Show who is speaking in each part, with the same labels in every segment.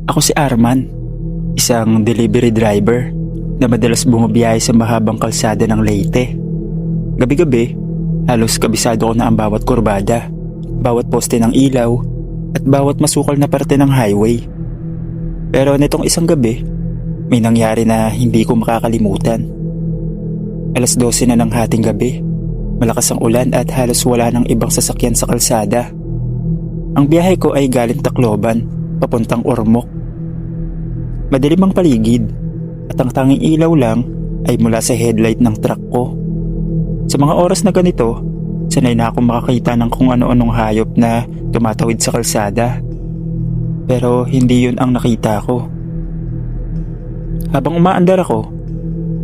Speaker 1: Ako si Arman, isang delivery driver na madalas bumabiyahe sa mahabang kalsada ng Leyte. Gabi-gabi, halos kabisado ko na ang bawat kurbada, bawat poste ng ilaw, at bawat masukal na parte ng highway. Pero nitong isang gabi, may nangyari na hindi ko makakalimutan. 12:00 na ng hating gabi, malakas ang ulan at halos wala ng ibang sasakyan sa kalsada. Ang biyahe ko ay galing Tacloban, papuntang Ormoc. Madilim ang paligid at ang tanging ilaw lang ay mula sa headlight ng truck ko. Sa mga oras na ganito, sanay na akong makakita ng kung ano-anong hayop na tumatawid sa kalsada. Pero hindi yun ang nakita ko. Habang umaandar ako,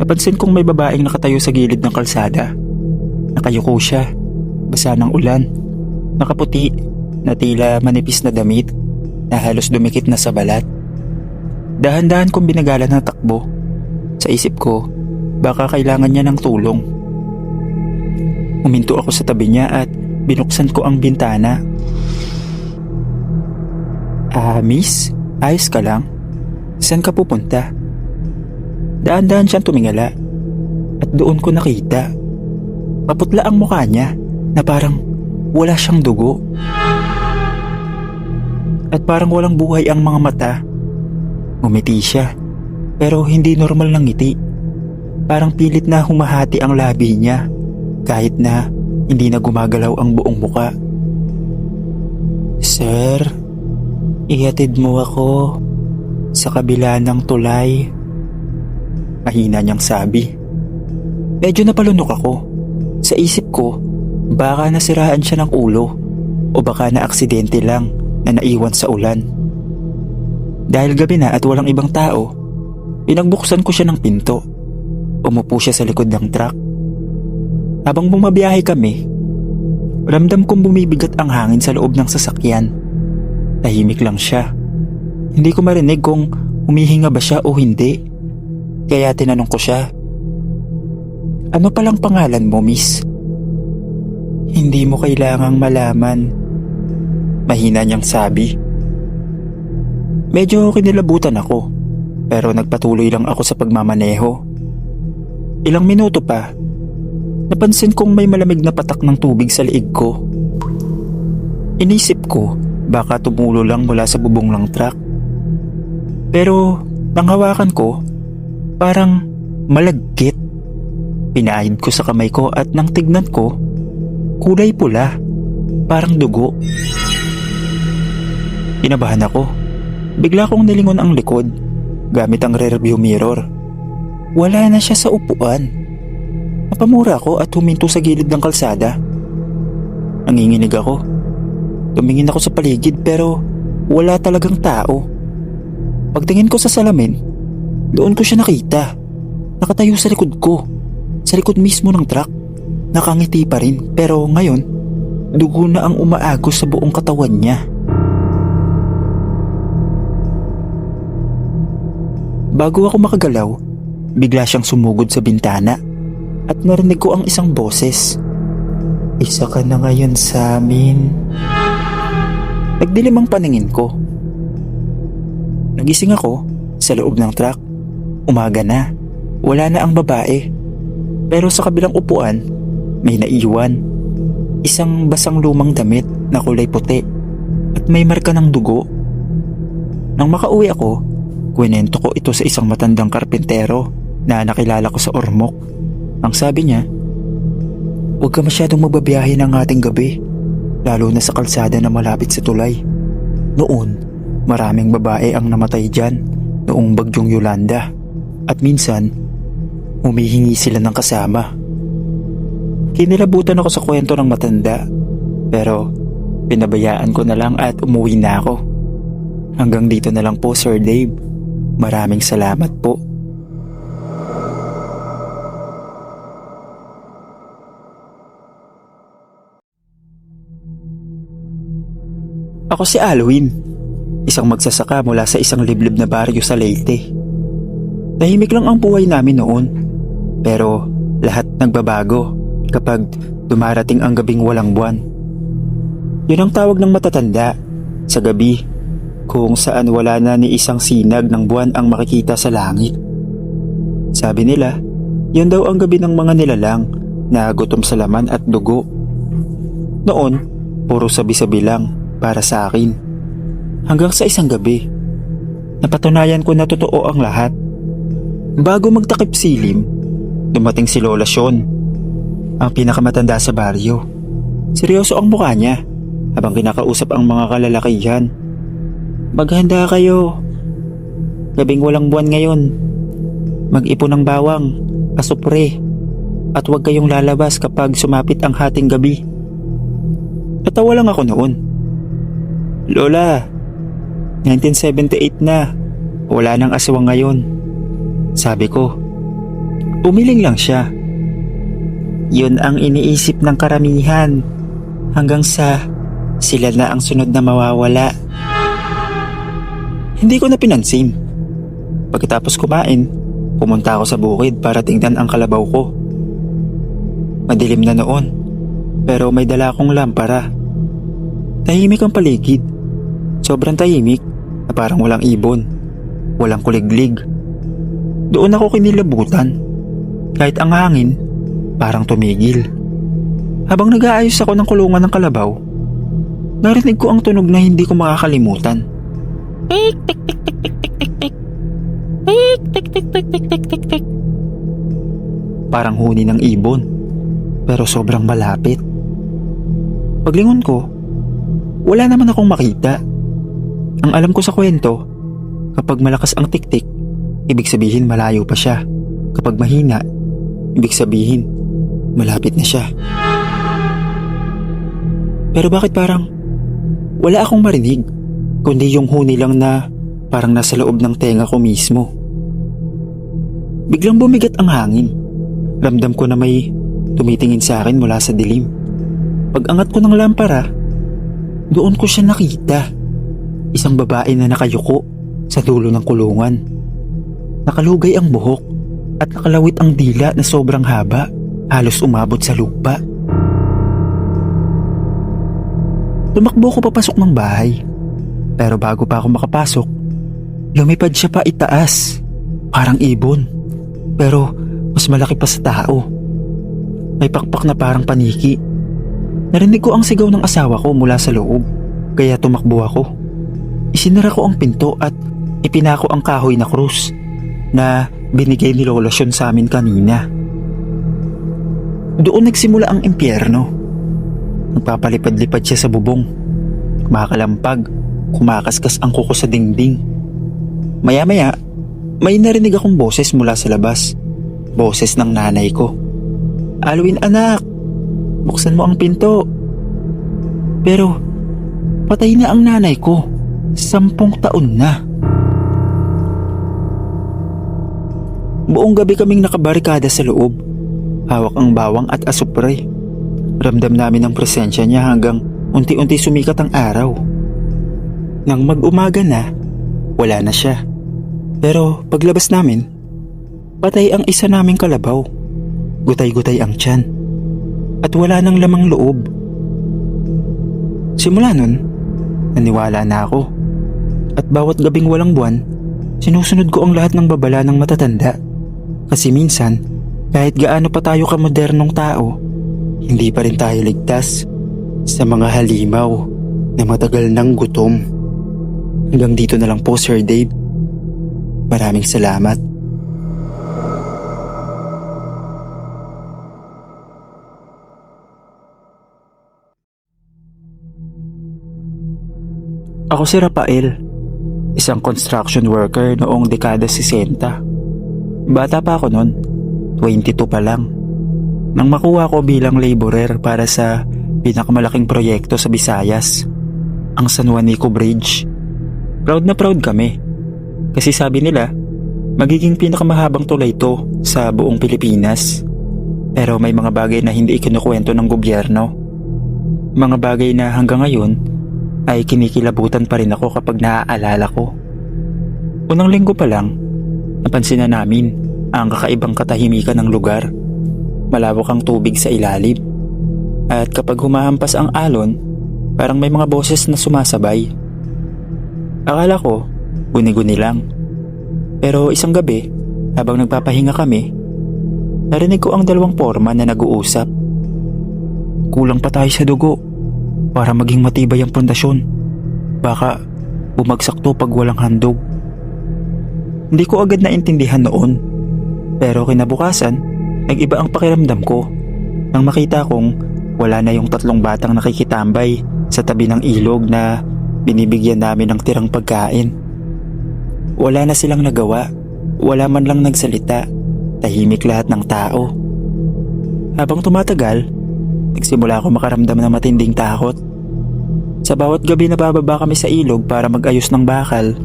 Speaker 1: napansin kong may babaeng nakatayo sa gilid ng kalsada. Nakayuko siya, basa ng ulan, nakaputi na tila manipis na damit na halos dumikit na sa balat. Dahan-dahan kong binagalan ng takbo. Sa isip ko, baka kailangan niya ng tulong. Huminto ako sa tabi niya at binuksan ko ang bintana. Miss, ayos ka lang? Saan ka pupunta? Daan-daan siyang tumingala at doon ko nakita. Maputla ang mukha niya na parang wala siyang dugo. At parang walang buhay ang mga mata. Ngumiti siya, pero hindi normal ng ngiti. Parang pilit na humahati ang labi niya, kahit na hindi na gumagalaw ang buong muka. Sir, ihatid mo ako sa kabila ng tulay. Mahina niyang sabi. Medyo napalunok ako. Sa isip ko, baka nasiraan siya ng ulo o baka na aksidente lang na naiwan sa ulan. Dahil gabi na at walang ibang tao, pinagbuksan ko siya ng pinto. Umupo siya sa likod ng truck. Habang bumabiyahe kami, ramdam kong bumibigat ang hangin sa loob ng sasakyan. Tahimik lang siya. Hindi ko marinig kung humihinga ba siya o hindi. Kaya tinanong ko siya, "Ano palang pangalan mo, miss?" "Hindi mo kailangang malaman," mahina niyang sabi. Medyo kinilabutan ako, pero nagpatuloy lang ako sa pagmamaneho. Ilang minuto pa, napansin kong may malamig na patak ng tubig sa liig ko. Inisip ko, baka tumulo lang mula sa bubong ng truck. Pero nang hawakan ko, parang malagkit. Pinahid ko sa kamay ko at nang tignan ko, kulay pula, parang dugo. Kinabahan ako. Bigla kong nilingon ang likod gamit ang rearview mirror. Wala na siya sa upuan. Napamura ako at huminto sa gilid ng kalsada. Nanginginig ako. Tumingin ako sa paligid pero wala talagang tao. Pagtingin ko sa salamin, doon ko siya nakita. Nakatayo sa likod ko. Sa likod mismo ng truck. Nakangiti pa rin pero ngayon, dugo na ang umaagos sa buong katawan niya. Bago ako makagalaw, bigla siyang sumugod sa bintana at narinig ko ang isang boses. "Isa ka na ngayon sa amin." Nagdilim ang paningin ko. Nagising ako sa loob ng truck. Umaga na, wala na ang babae. Pero sa kabilang upuan, may naiwan. Isang basang lumang damit na kulay puti at may marka ng dugo. Nang makauwi ako, kwento ko ito sa isang matandang karpintero na nakilala ko sa Ormoc. Ang sabi niya, "Huwag ka masyadong magbabiyahe ng ating gabi, lalo na sa kalsada na malapit sa tulay. Noon, maraming babae ang namatay dyan noong bagyong Yolanda at minsan, humihingi sila ng kasama." Kinilabutan ako sa kwento ng matanda, pero pinabayaan ko na lang at umuwi na ako. Hanggang dito na lang po, Sir Dave. Maraming salamat po. Ako si Alwin, isang magsasaka mula sa isang liblib na baryo sa Leyte. Tahimik lang ang buhay namin noon, pero lahat nagbabago kapag dumarating ang gabing walang buwan. Yun ang tawag ng matatanda. Sa gabi, kung saan wala na ni isang sinag ng buwan ang makikita sa langit. Sabi nila, yun daw ang gabi ng mga nilalang na gutom sa laman at dugo. Noon, puro sabi-sabi lang para sa akin. Hanggang sa isang gabi, napatunayan ko na totoo ang lahat. Bago magtakip silim, dumating si Lola Sean, ang pinakamatanda sa baryo. Seryoso ang mukha niya habang kinakausap ang mga kalalakihan. Maghanda kayo. Gabing walang buwan ngayon. Mag-ipon ng bawang, asupre, at huwag kayong lalabas kapag sumapit ang hating gabi. Natawa lang ako noon. Lola, 1978 na. Wala nang aswang ngayon. Sabi ko. Umiling lang siya. Yun ang iniisip ng karamihan. Hanggang sa sila na ang sunod na mawawala. Hindi ko na pinansin. Pagkatapos kumain, pumunta ako sa bukid para tingnan ang kalabaw ko. Madilim na noon, pero may dala akong lampara. Tahimik ang paligid. Sobrang tahimik na parang walang ibon, walang kuliglig. Doon ako kinilabutan. Kahit ang hangin, parang tumigil. Habang nag-aayos ako ng kulungan ng kalabaw, narinig ko ang tunog na hindi ko makakalimutan. Tik tik tik tik tik tik tik tik. Tik tik tik tik tik tik tik tik. Parang huni ng ibon, pero sobrang malapit. Paglingon ko, wala naman akong makita. Ang alam ko sa kwento, kapag malakas ang tiktik, ibig sabihin malayo pa siya. Kapag mahina, ibig sabihin malapit na siya. Pero bakit parang wala akong marinig, kundi yung huni lang na parang nasa loob ng tenga ko mismo. Biglang bumigat ang hangin. Ramdam ko na may tumitingin sa akin mula sa dilim. Pag-angat ko ng lampara, doon ko siya nakita. Isang babae na nakayuko sa dulo ng kulungan. Nakalugay ang buhok at nakalawit ang dila na sobrang haba, halos umabot sa lupa. Tumakbo ko papasok ng bahay. Pero bago pa ako makapasok, lumipad siya pa itaas. Parang ibon, pero mas malaki pa sa tao. May pakpak na parang paniki. Narinig ko ang sigaw ng asawa ko mula sa loob, kaya tumakbo ako. Isinara ko ang pinto at ipinako ang kahoy na krus na binigay ni Lola Sean sa amin kanina. Doon nagsimula ang impyerno. Nagpapalipad-lipad siya sa bubong. Kumakalampag, kumakaskas ang kuko sa dingding. Maya-maya, may narinig akong boses mula sa labas. Boses ng nanay ko. Alwin anak, buksan mo ang pinto. Pero patay na ang nanay ko. 10 taon na. Buong gabi kaming nakabarikada sa loob. Hawak ang bawang at asupre. Ramdam namin ang presensya niya hanggang unti-unti sumikat ang araw. Nang mag-umaga na, wala na siya. Pero paglabas namin, patay ang isa naming kalabaw. Gutay-gutay ang tiyan. At wala nang lamang loob. Simula nun, naniwala na ako. At bawat gabing walang buwan, sinusunod ko ang lahat ng babala ng matatanda. Kasi minsan, kahit gaano pa tayo kamodernong tao, hindi pa rin tayo ligtas sa mga halimaw na matagal ng gutom. Hanggang dito na lang po, Sir Dave. Maraming salamat. Ako si Rafael, isang construction worker noong dekada 60. Bata pa ako noon, 22 pa lang. Nang makuha ko bilang laborer para sa pinakamalaking proyekto sa Visayas, ang San Juanico Bridge. Proud na proud kami. Kasi sabi nila, magiging pinakamahabang tulay ito sa buong Pilipinas. Pero may mga bagay na hindi ikinukwento ng gobyerno. Mga bagay na hanggang ngayon ay kinikilabutan pa rin ako kapag naaalala ko. Unang linggo pa lang, napansin na namin ang kakaibang katahimikan ng lugar. Malawak ang tubig sa ilalim. At kapag humahampas ang alon, parang may mga boses na sumasabay. Akala ko, guni-guni lang. Pero isang gabi, habang nagpapahinga kami, narinig ko ang dalawang porma na nag-uusap. Kulang pa tayo sa dugo para maging matibay ang pundasyon. Baka bumagsak to pag walang handog. Hindi ko agad naintindihan noon. Pero kinabukasan, nag-iba ang pakiramdam ko nang makita kong wala na yung tatlong batang nakikitambay sa tabi ng ilog na binibigyan namin ng tirang pagkain. Wala na silang nagawa, wala man lang nagsalita, tahimik lahat ng tao. Habang tumatagal, nagsimula ako makaramdam ng matinding takot. Sa bawat gabi na bababa kami sa ilog para mag-ayos ng bakal,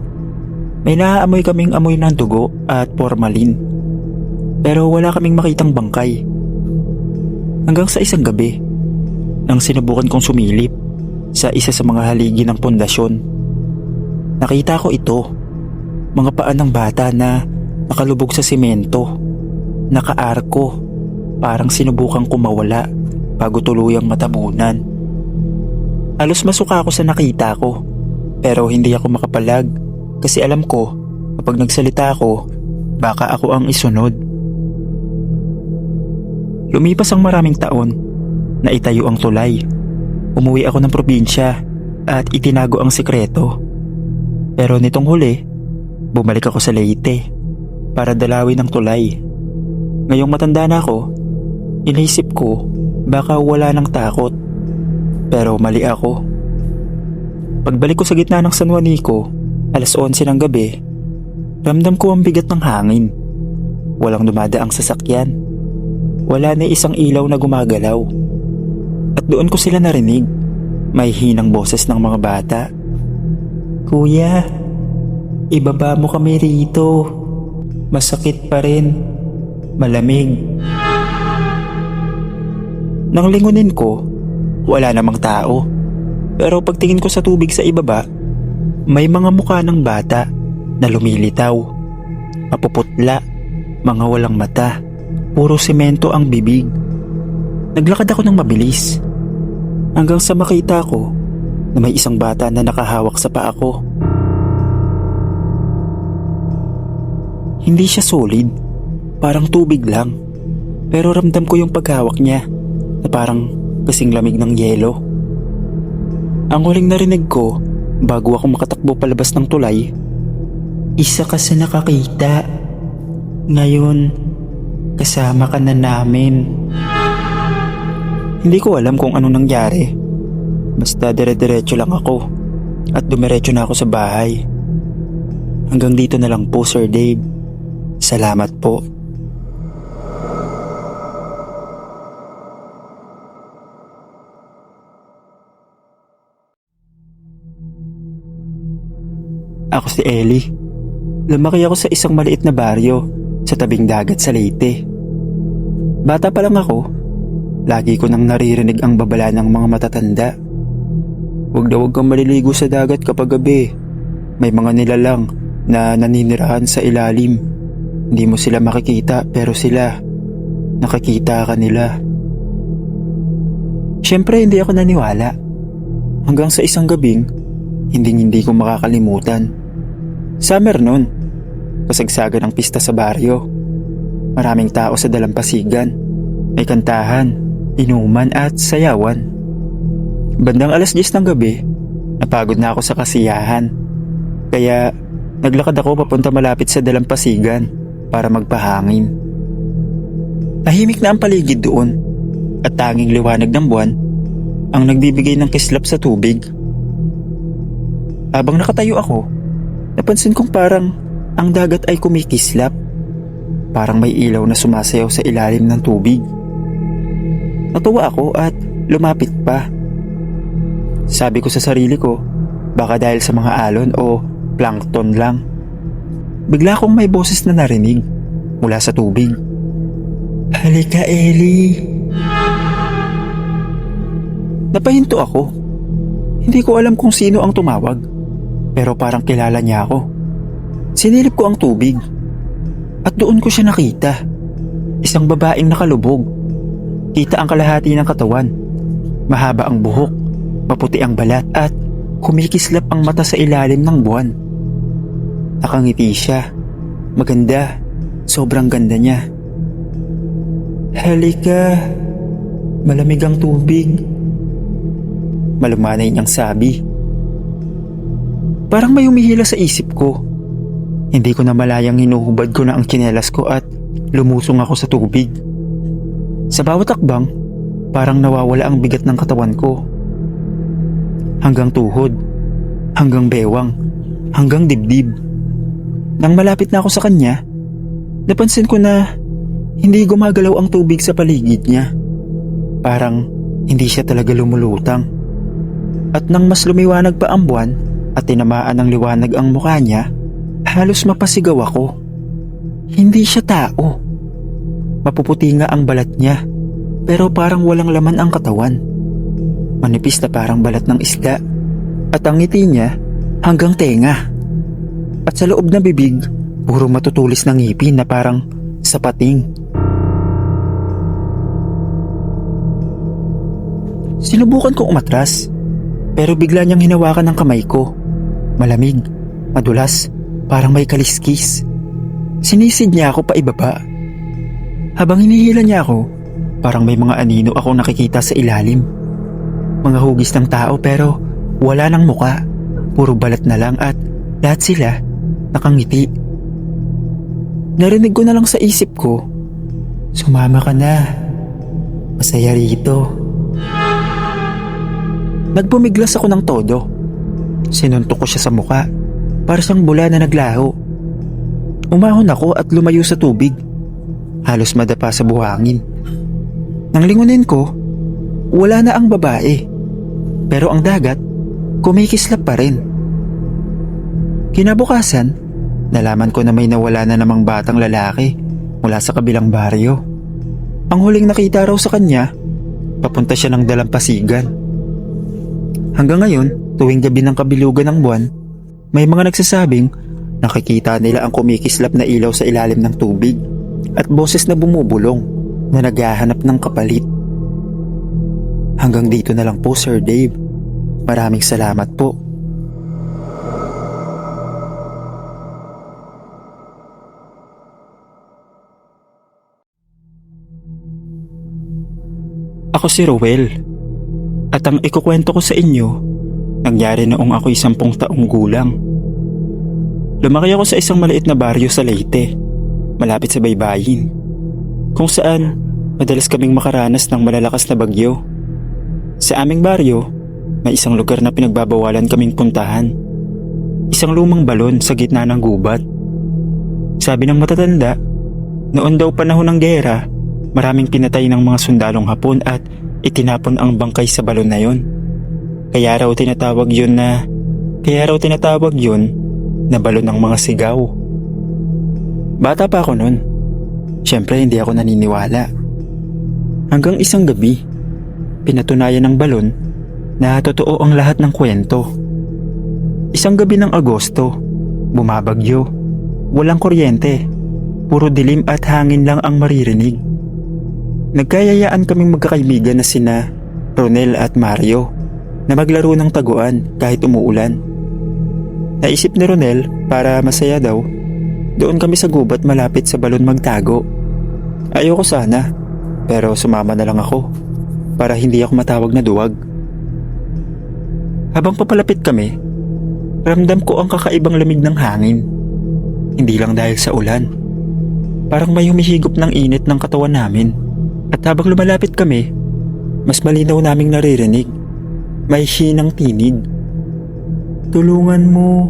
Speaker 1: may naaamoy kaming amoy ng dugo at formalin. Pero wala kaming makitang bangkay. Hanggang sa isang gabi, nang sinubukan kong sumilip sa isa sa mga haligi ng pundasyon, nakita ko ito. Mga paa ng bata na nakalubog sa simento, nakaarko, parang sinubukang kumawala bago tuluyang matabunan. Halos masuka ako sa nakita ko, pero hindi ako makapalag kasi alam ko kapag nagsalita ako, baka ako ang isunod. Lumipas ang maraming taon, naitayo ang tulay. Umuwi ako ng probinsya at itinago ang sikreto. Pero nitong huli, bumalik ako sa Leyte para dalawin ang tulay. Ngayong matanda na ako, iniisip ko baka wala ng takot. Pero mali ako. Pagbalik ko sa gitna ng San Juanico, 11:00 ng gabi, ramdam ko ang bigat ng hangin. Walang dumadaang sasakyan. Wala na isang ilaw na gumagalaw. At doon ko sila narinig. May hinang boses ng mga bata. "Kuya, ibaba mo kami rito. Masakit pa rin. Malamig." Nang lingunin ko, wala namang tao. Pero pagtingin ko sa tubig sa ibaba, may mga mukha ng bata na lumilitaw. Mapuputla, mga walang mata, puro semento ang bibig. Naglakad ako ng mabilis hanggang sa makita ko na may isang bata na nakahawak sa paa ko. Hindi siya solid, parang tubig lang. Pero ramdam ko yung paghawak niya na parang kasing lamig ng yelo. Ang huling narinig ko bago ako makatakbo palabas ng tulay, "Isa ka sa nakakita. Ngayon, kasama ka na namin." Hindi ko alam kung anong nangyari. Basta dire-diretso lang ako at dumiretso na ako sa bahay. Hanggang dito na lang po, Sir Dave. Salamat po. Ako si Ellie. Lumaki ako sa isang maliit na baryo sa tabing dagat sa Leyte. Bata pa lang ako, lagi ko nang naririnig ang babala ng mga matatanda. "Huwag na huwag kang maliligo sa dagat kapag gabi. May mga nilalang na naninirahan sa ilalim. Hindi mo sila makikita pero sila, nakikita ka nila." Siyempre hindi ako naniwala. Hanggang sa isang gabing, hindi ko makakalimutan. Summer noon, kasagsagan ng pista sa baryo. Maraming tao sa dalampasigan. May kantahan, inuman at sayawan. Bandang 10:00 ng gabi, napagod na ako sa kasiyahan. Kaya naglakad ako papunta malapit sa dalampasigan para magpahangin. Tahimik na ang paligid doon at tanging liwanag ng buwan ang nagbibigay ng kislap sa tubig. Habang nakatayo ako, napansin kong parang ang dagat ay kumikislap. Parang may ilaw na sumasayaw sa ilalim ng tubig. Natuwa ako at lumapit pa. Sabi ko sa sarili ko, baka dahil sa mga alon o plankton lang. Bigla akong may boses na narinig mula sa tubig. "Halika, Ellie." Napahinto ako. Hindi ko alam kung sino ang tumawag, pero parang kilala niya ako. Sinilip ko ang tubig at doon ko siya nakita. Isang babaeng nakalubog. Kita ang kalahati ng katawan. Mahaba ang buhok, maputi ang balat at kumikislap ang mata sa ilalim ng buwan. Nakangiti siya. Maganda. Sobrang ganda niya. Halika. Malamig ang tubig. Malumanay niyang sabi. Parang may humihila sa isip ko. Hindi ko na malayang hinuhubad ko na ang tsinelas ko at lumusong ako sa tubig. Sa bawat akbang, parang nawawala ang bigat ng katawan ko. Hanggang tuhod, hanggang bewang, hanggang dibdib. Nang malapit na ako sa kanya, napansin ko na hindi gumagalaw ang tubig sa paligid niya. Parang hindi siya talaga lumulutang. At nang mas lumiwanag pa ang buwan at tinamaan ng liwanag ang mukha niya, halos mapasigaw ako. Hindi siya tao. Mapuputi nga ang balat niya, pero parang walang laman ang katawan. Manipis na parang balat ng isda, at ang ngiti niya hanggang tenga. At sa loob ng bibig, puro matutulis ng ngipin na parang sapating. Sinubukan kong umatras, pero bigla niyang hinawakan ng kamay ko. Malamig, madulas, parang may kaliskis. Sinisid niya ako paibaba. Habang hinihila niya ako, parang may mga anino ako nakikita sa ilalim. Mga hugis ng tao pero wala ng muka. Puro balat na lang at lahat sila nakangiti. Narinig ko na lang sa isip ko, sumama ka na. Masaya rito. Nagpumiglas ako ng todo. Sinuntok ko siya sa muka. Para siyang bula na naglaho. Umahon ako at lumayo sa tubig. Halos madapa sa buhangin. Nang lingunin ko, wala na ang babae. Pero ang dagat, kumikislap pa rin. Kinabukasan, nalaman ko na may nawala na namang batang lalaki mula sa kabilang baryo. Ang huling nakita raw sa kanya, papunta siya ng dalampasigan. Hanggang ngayon, tuwing gabi ng kabilugan ng buwan, may mga nagsasabing nakikita nila ang kumikislap na ilaw sa ilalim ng tubig at boses na bumubulong na naghahanap ng kapalit. Hanggang dito na lang po, Sir Dave. Maraming salamat po. Ako si Rowel. At ang ikukwento ko sa inyo, nangyari noong ako'y 10 taong gulang. Lumaki ako sa isang maliit na baryo sa Leyte, malapit sa baybayin, kung saan madalas kaming makaranas ng malalakas na bagyo. Sa aming baryo, may isang lugar na pinagbabawalan kaming puntahan. Isang lumang balon sa gitna ng gubat. Sabi ng matatanda, noon daw panahon ng giyera, maraming pinatay ng mga sundalong Hapon at itinapon ang bangkay sa balon na yon. Kaya raw tinatawag yun na balon ng mga sigaw. Bata pa ako nun. Siyempre hindi ako naniniwala. Hanggang isang gabi, pinatunayan ng balon na totoo ang lahat ng kwento. Isang gabi ng Agosto, bumabagyo, walang kuryente, puro dilim at hangin lang ang maririnig. Nagkayayaan kaming magkakaibigan na sina Ronel at Mario na maglaro ng taguan kahit umuulan. Naisip ni Ronel para masaya daw, doon kami sa gubat malapit sa balon magtago. Ayoko sana, pero sumama na lang ako para hindi ako matawag na duwag. Habang papalapit kami, ramdam ko ang kakaibang lamig ng hangin. Hindi lang dahil sa ulan. Parang may humihigop ng init ng katawan namin. At habang lumalapit kami, mas malinaw naming naririnig. May hinang tinig. Tulungan mo,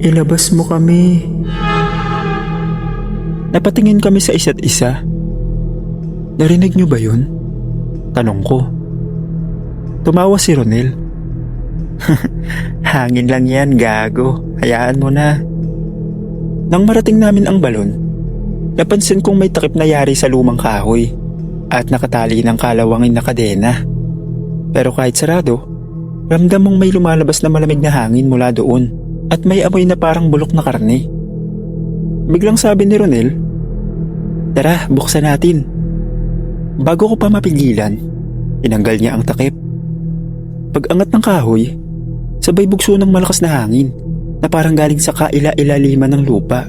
Speaker 1: ilabas mo kami. Napatingin kami sa isa't isa. Narinig niyo ba yun? Tanong ko. Tumawa si Ronel. Hangin lang yan, gago. Hayaan mo na. Nang marating namin ang balon, napansin kong may takip na yari sa lumang kahoy at nakatali ng kalawangin na kadena. Pero kahit sarado, ramdam mong may lumalabas na malamig na hangin mula doon at may amoy na parang bulok na karne. Biglang sabi ni Ronel, "Tara, buksan natin." Bago ko pa mapigilan, tinanggal niya ang takip. Pag-angat ng kahoy, Sabay bugso ng malakas na hangin na parang galing sa kaila-ilaliman ng lupa.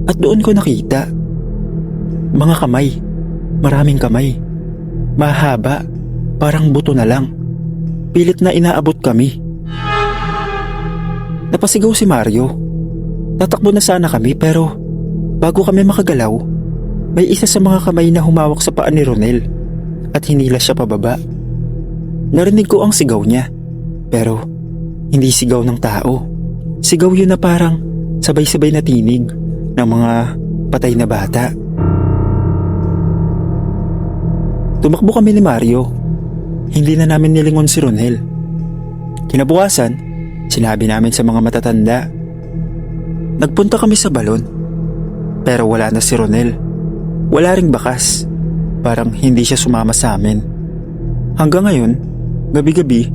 Speaker 1: At doon ko nakita mga kamay, maraming kamay, mahaba, parang buto na lang. Pilit na inaabot kami. Napasigaw si Mario. Tatakbo na sana kami pero bago kami makagalaw, may isa sa mga kamay na humawak sa paa ni Ronel at hinila siya pababa. Narinig ko ang sigaw niya, pero hindi sigaw ng tao. Sigaw yun na parang sabay-sabay na tinig ng mga patay na bata. Tumakbo kami ni Mario. Hindi na namin nilingon si Ronel. Kinabukasan, sinabi namin sa mga matatanda. Nagpunta kami sa balon, pero wala na si Ronel. Wala ring bakas. Parang hindi siya sumama sa amin. Hanggang ngayon, gabi-gabi,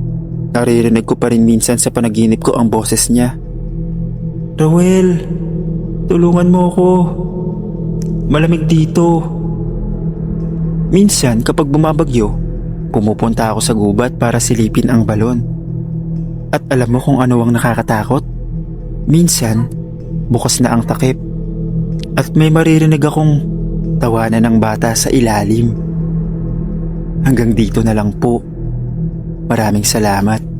Speaker 1: naririnig ko pa rin minsan sa panaginip ko ang boses niya. Roel, tulungan mo ako. Malamig dito. Minsan kapag bumabagyo, pumupunta ako sa gubat para silipin ang balon. At alam mo kung ano ang nakakatakot? Minsan, bukas na ang takip. At may maririnig akong tawanan ng bata sa ilalim. Hanggang dito na lang po. Maraming salamat.